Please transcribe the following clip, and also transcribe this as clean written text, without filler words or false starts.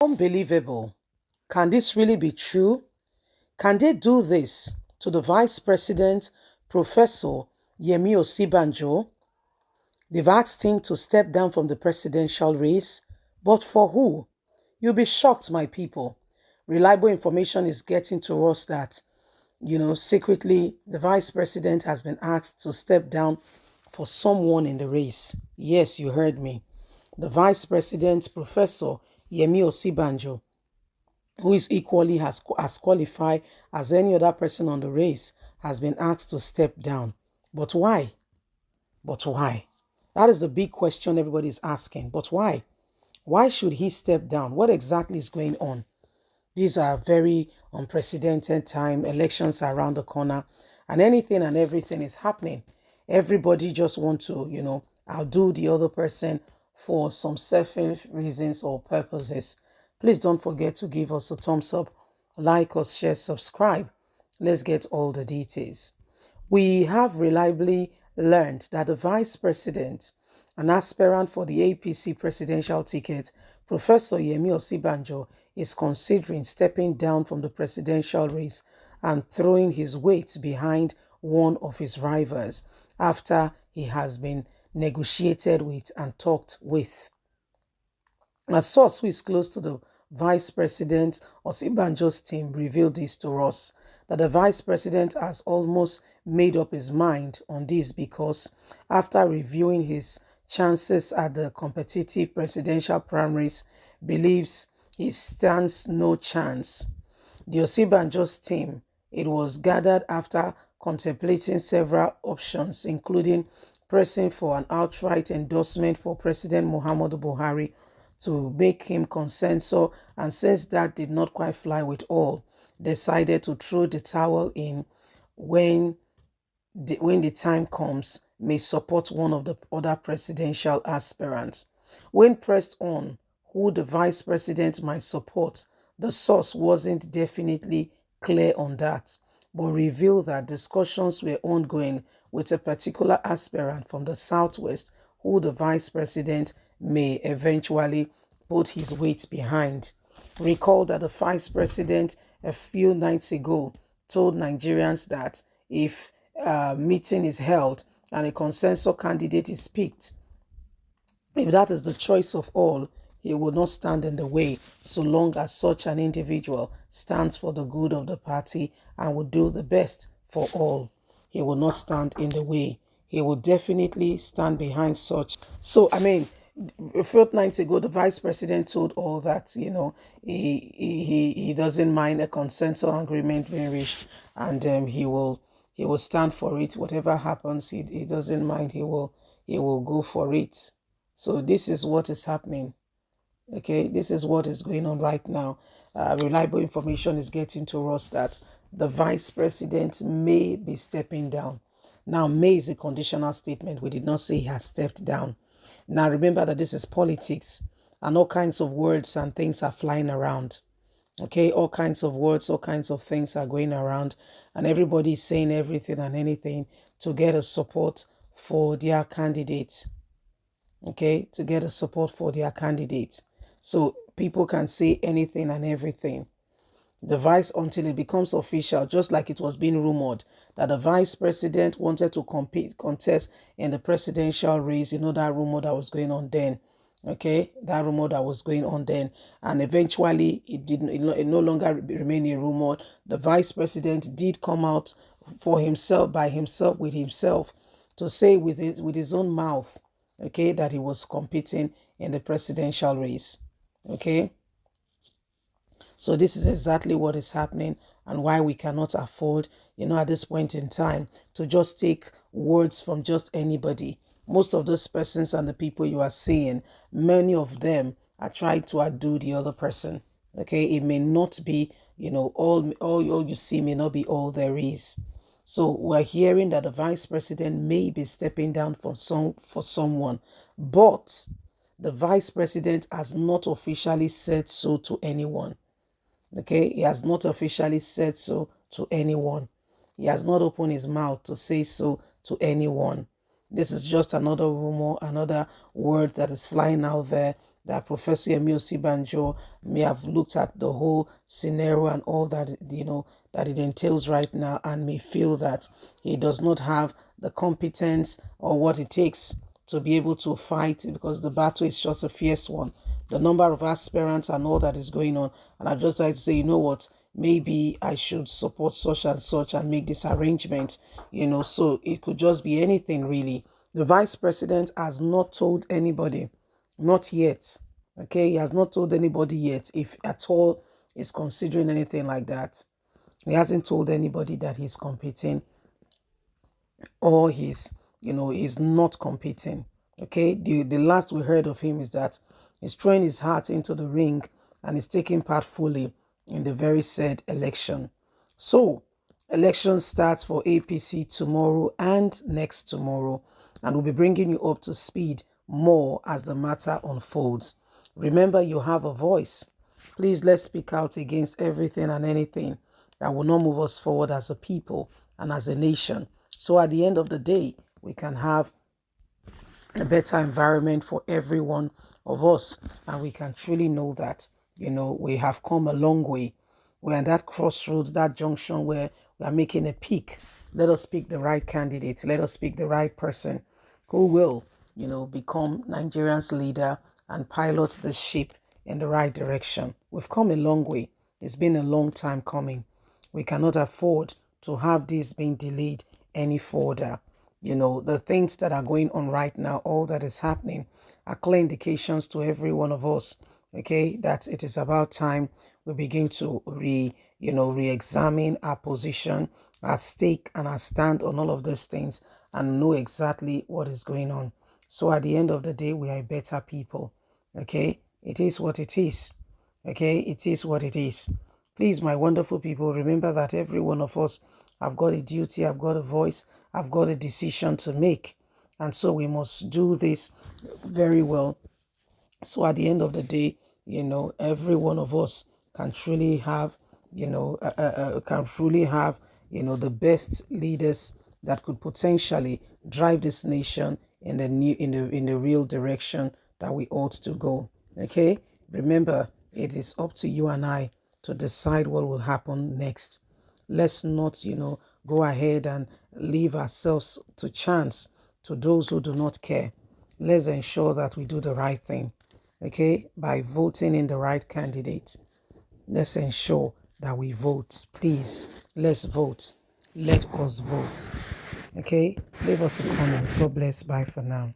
Unbelievable. Can this really be true? Can they do this to the Vice President, Professor Yemi Osinbajo? They've asked him to step down from the presidential race, but for who? You'll be shocked, my people. Reliable information is getting to us that, secretly, the Vice President has been asked to step down for someone in the race. Yes, you heard me. The Vice President, Professor Yemi Osinbajo, who is equally as qualified as any other person on the race, has been asked to step down. But why? But why? That is the big question everybody is asking. But why? Why should he step down? What exactly is going on? These are very unprecedented time. Elections are around the corner, and anything and everything is happening. Everybody just want to, outdo the other person for some selfish reasons or purposes. Please don't forget to give us a thumbs up, like us, share, subscribe. Let's get all the details. We have reliably learned that the Vice President, an aspirant for the APC presidential ticket, Professor Yemi Osinbajo, is considering stepping down from the presidential race and throwing his weight behind one of his rivals after he has been negotiated with and talked with. A source who is close to the Vice President Osinbajo's team revealed this to us, that the Vice President has almost made up his mind on this because after reviewing his chances at the competitive presidential primaries, believes he stands no chance. The Osinbajo's team, it was gathered after contemplating several options, including pressing for an outright endorsement for President Muhammadu Buhari to make him consensus, and since that did not quite fly with all, decided to throw the towel in when the time comes, may support one of the other presidential aspirants. When pressed on who the vice president might support, the source wasn't definitely clear on that, but revealed that discussions were ongoing with a particular aspirant from the Southwest who the vice president may eventually put his weight behind. Recall that the vice president a few nights ago told Nigerians that if a meeting is held and a consensus candidate is picked, if that is the choice of all, he will not stand in the way so long as such an individual stands for the good of the party and will do the best for all. He will not stand in the way. He will definitely stand behind such. So, a fortnight ago, the vice president told all that, he doesn't mind a consensus agreement being reached, and he will stand for it. Whatever happens, he doesn't mind. He will go for it. So this is what is happening. Okay, this is what is going on right now. Reliable information is getting to us that the vice president may be stepping down. Now, may is a conditional statement. We did not say he has stepped down. Now, remember that this is politics and all kinds of words and things are flying around. Okay, all kinds of words, all kinds of things are going around, and everybody is saying everything and anything to get a support for their candidate. Okay, to get a support for their candidate. So people can say anything and everything. The vice, until it becomes official, just like it was being rumored that the vice president wanted to contest in the presidential race. You know, that rumor that was going on then. Okay, that rumor that was going on then, and eventually it no longer remained a rumor. The vice president did come out for himself, by himself, with himself, to say with his own mouth, okay, that he was competing in the presidential race. Okay, so this is exactly what is happening and why we cannot afford, at this point in time, to just take words from just anybody. Most of those persons and the people you are seeing, many of them are trying to outdo the other person. Okay, it may not be, all you see may not be all there is. So we're hearing that the vice president may be stepping down for someone, but the vice president has not officially said so to anyone. Okay, he has not officially said so to anyone. He has not opened his mouth to say so to anyone. This is just another rumor, another word that is flying out there that Professor Emil Sibanjo may have looked at the whole scenario and all that, that it entails right now, and may feel that he does not have the competence or what it takes to be able to fight, because the battle is just a fierce one. The number of aspirants and all that is going on. And I'd just like to say, you know what, maybe I should support such and such and make this arrangement, so it could just be anything really. The vice president has not told anybody, not yet. Okay, he has not told anybody yet, if at all is considering anything like that. He hasn't told anybody that he's competing or he's not competing. Okay, the last we heard of him is that he's throwing his heart into the ring and is taking part fully in the very said election. So, election starts for APC tomorrow and next tomorrow, and we'll be bringing you up to speed more as the matter unfolds. Remember, you have a voice. Please, let's speak out against everything and anything that will not move us forward as a people and as a nation. So at the end of the day, we can have a better environment for every one of us. And we can truly know that, we have come a long way. We're at that crossroads, that junction where we are making a pick. Let us pick the right candidate. Let us pick the right person who will, become Nigeria's leader and pilot the ship in the right direction. We've come a long way. It's been a long time coming. We cannot afford to have this being delayed any further. The things that are going on right now, all that is happening, are clear indications to every one of us, okay, that it is about time we begin to re-examine our position, our stake, and our stand on all of these things, and know exactly what is going on. So at the end of the day, we are better people, okay? It is what it is, okay? It is what it is. Please, my wonderful people, remember that every one of us have got a duty, I've got a voice, I've got a decision to make. And so we must do this very well. So at the end of the day, every one of us can truly have, the best leaders that could potentially drive this nation in the real direction that we ought to go. Okay, remember, it is up to you and I to decide what will happen next. Let's not, go ahead and leave ourselves to chance, to those who do not care. Let's ensure that we do the right thing, okay, by voting in the right candidate. Let's ensure that we vote. Please, let's vote. Let us vote. Okay, leave us a comment. God bless. Bye for now.